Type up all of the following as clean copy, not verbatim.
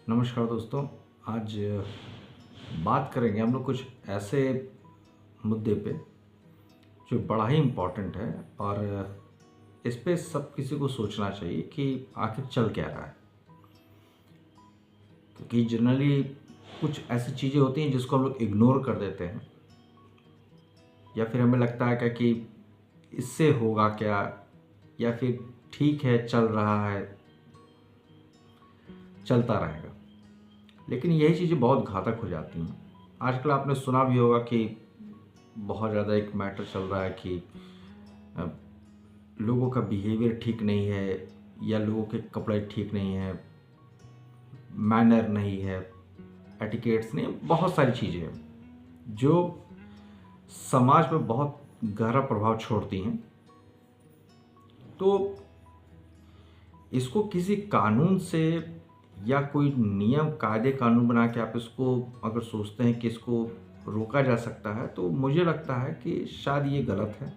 नमस्कार दोस्तों। आज बात करेंगे हम लोग कुछ ऐसे मुद्दे पे जो बड़ा ही इम्पोर्टेंट है और इस पे सब किसी को सोचना चाहिए कि आखिर चल क्या रहा है। क्योंकि जनरली कुछ ऐसी चीज़ें होती हैं जिसको हम लोग इग्नोर कर देते हैं या फिर हमें लगता है क्या कि इससे होगा क्या, या फिर ठीक है चल रहा है, चलता रहेगा। लेकिन यही चीज़ें बहुत घातक हो जाती हैं। आजकल आपने सुना भी होगा कि बहुत ज़्यादा एक मैटर चल रहा है कि अ, लोगों का बिहेवियर ठीक नहीं है या लोगों के कपड़े ठीक नहीं है, मैनर नहीं है, एटिकेट्स नहीं, बहुत सारी चीज़ें हैं जो समाज में बहुत गहरा प्रभाव छोड़ती हैं। तो इसको किसी कानून से या कोई नियम कायदे कानून बना के आप इसको अगर सोचते हैं कि इसको रोका जा सकता है, तो मुझे लगता है कि शायद ये गलत है।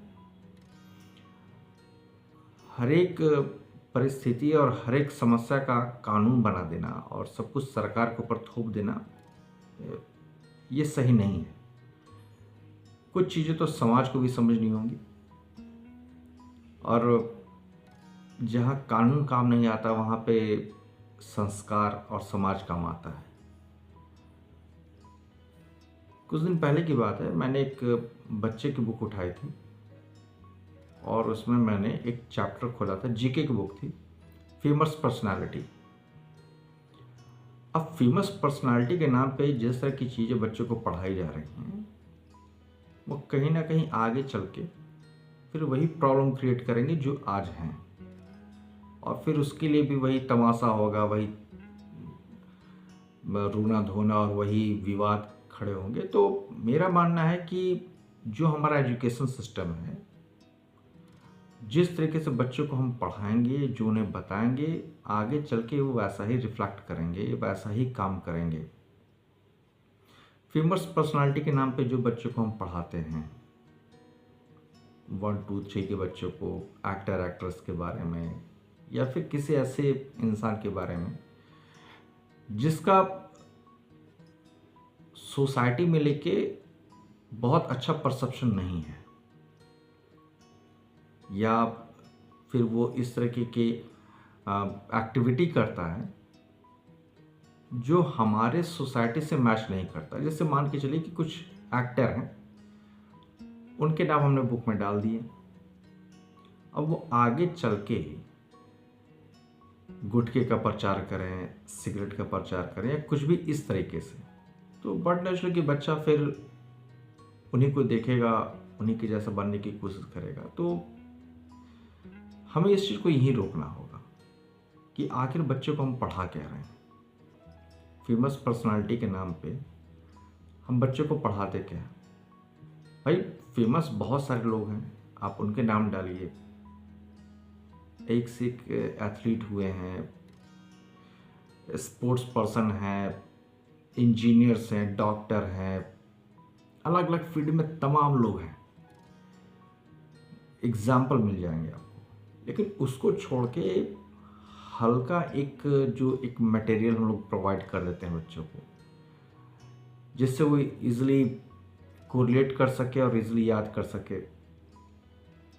हर एक परिस्थिति और हर एक समस्या का कानून बना देना और सब कुछ सरकार के ऊपर थोप देना, अ, ये सही नहीं है। कुछ चीज़ें तो समाज को भी समझनी होंगी और जहाँ कानून काम नहीं आता वहाँ पे संस्कार और समाज काम आता है। कुछ दिन पहले की बात है, मैंने एक बच्चे की बुक उठाई थी और उसमें मैंने एक चैप्टर खोला था। जीके की बुक थी, फेमस पर्सनालिटी। अब फेमस पर्सनालिटी के नाम पे जिस तरह की चीज़ें बच्चों को पढ़ाई जा रही हैं, वो कहीं ना कहीं आगे चल के फिर वही प्रॉब्लम क्रिएट करेंगे जो आज हैं, और फिर उसके लिए भी वही तमाशा होगा, वही रोना धोना और वही विवाद खड़े होंगे। तो मेरा मानना है कि जो हमारा एजुकेशन सिस्टम है, जिस तरीके से बच्चों को हम पढ़ाएंगे, जो उन्हें बताएंगे, आगे चल के वो वैसा ही रिफ्लेक्ट करेंगे, वैसा ही काम करेंगे। फेमस पर्सनालिटी के नाम पे जो बच्चों को हम पढ़ाते हैं, 1 2 3 के बच्चों को, एक्टर एक्ट्रेस के बारे में या फिर किसी ऐसे इंसान के बारे में जिसका सोसाइटी में लेके बहुत अच्छा परसेप्शन नहीं है, या फिर वो इस तरीके के एक्टिविटी करता है जो हमारे सोसाइटी से मैच नहीं करता। जैसे मान के चलिए कि कुछ एक्टर हैं, उनके नाम हमने बुक में डाल दिए। अब वो आगे चल के गुटखे का प्रचार करें, सिगरेट का प्रचार करें या कुछ भी इस तरीके से, तो बट नेचुरल कि बच्चा फिर उन्हीं को देखेगा, उन्हीं के जैसा बनने की कोशिश करेगा। तो हमें इस चीज़ को यहीं रोकना होगा कि आखिर बच्चों को हम पढ़ा क्या रहे हैं। फेमस पर्सनालिटी के नाम पे हम बच्चों को पढ़ाते क्या हैं? भाई, फेमस बहुत सारे लोग हैं, आप उनके नाम डालिए। एक से एक एथलीट हुए हैं, स्पोर्ट्स पर्सन हैं, इंजीनियर्स हैं, डॉक्टर हैं, अलग अलग फील्ड में तमाम लोग हैं, एग्जाम्पल मिल जाएंगे आपको। लेकिन उसको छोड़ के हल्का एक जो एक मटेरियल हम लोग प्रोवाइड कर देते हैं बच्चों को, जिससे वो इजीली कोरिलेट कर सके और इजीली याद कर सके।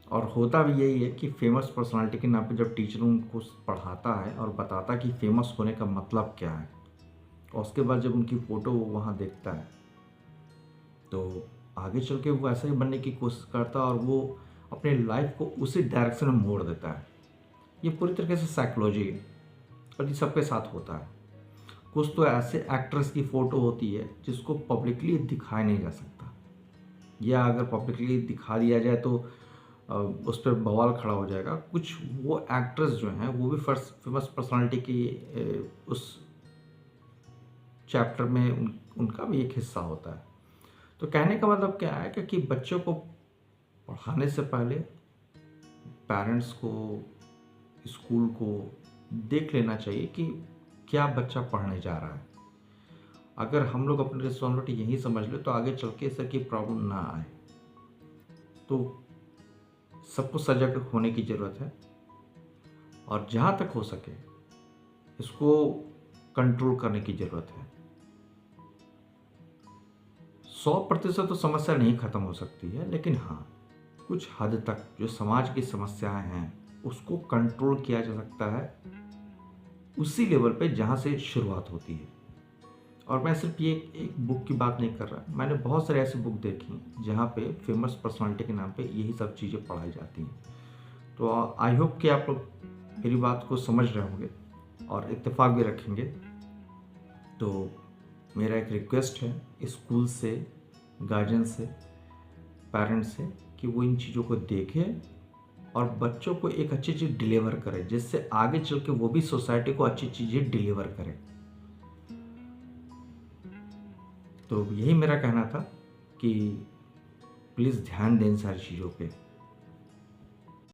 और होता भी यही है कि फेमस पर्सनालिटी के नाम पे जब टीचर उनको पढ़ाता है और बताता है कि फेमस होने का मतलब क्या है, और उसके बाद जब उनकी फ़ोटो वो वहाँ देखता है, तो आगे चल के वो ऐसा ही बनने की कोशिश करता है और वो अपने लाइफ को उसी डायरेक्शन में मोड़ देता है। ये पूरी तरीके से साइकोलॉजी है और ये सबके साथ होता है। कुछ तो ऐसे एक्ट्रेस की फ़ोटो होती है जिसको पब्लिकली दिखाया नहीं जा सकता, या अगर पब्लिकली दिखा दिया जाए तो उस पर बवाल खड़ा हो जाएगा। कुछ वो एक्ट्रेस जो हैं वो भी फर्स्ट फेमस पर्सनालिटी की उस चैप्टर में उनका भी एक हिस्सा होता है। तो कहने का मतलब क्या है कि बच्चों को पढ़ाने से पहले पेरेंट्स को, स्कूल को देख लेना चाहिए कि क्या बच्चा पढ़ने जा रहा है। अगर हम लोग अपनी रिस्पॉन्सिबिलिटी यही समझ ले तो आगे चल के इस तरह की प्रॉब्लम ना आए। तो सबको सजग होने की ज़रूरत है और जहाँ तक हो सके इसको कंट्रोल करने की ज़रूरत है। 100% तो समस्या नहीं खत्म हो सकती है, लेकिन हाँ, कुछ हद तक जो समाज की समस्याएं हैं उसको कंट्रोल किया जा सकता है उसी लेवल पे जहाँ से शुरुआत होती है। और मैं सिर्फ ये एक बुक की बात नहीं कर रहा, मैंने बहुत सारे ऐसे बुक देखी जहाँ पे फेमस पर्सनालिटी के नाम पे यही सब चीज़ें पढ़ाई जाती हैं। तो आई होप कि आप लोग मेरी बात को समझ रहे होंगे और इत्तेफाक भी रखेंगे। तो मेरा एक रिक्वेस्ट है स्कूल से, गार्जियन से, पेरेंट्स से कि वो इन चीज़ों को देखें और बच्चों को एक अच्छी चीज़ डिलीवर करें, जिससे आगे चल के वो भी सोसाइटी को अच्छी चीज़ें डिलीवर करें। तो यही मेरा कहना था कि प्लीज़ ध्यान दें इन सारी चीज़ों पे।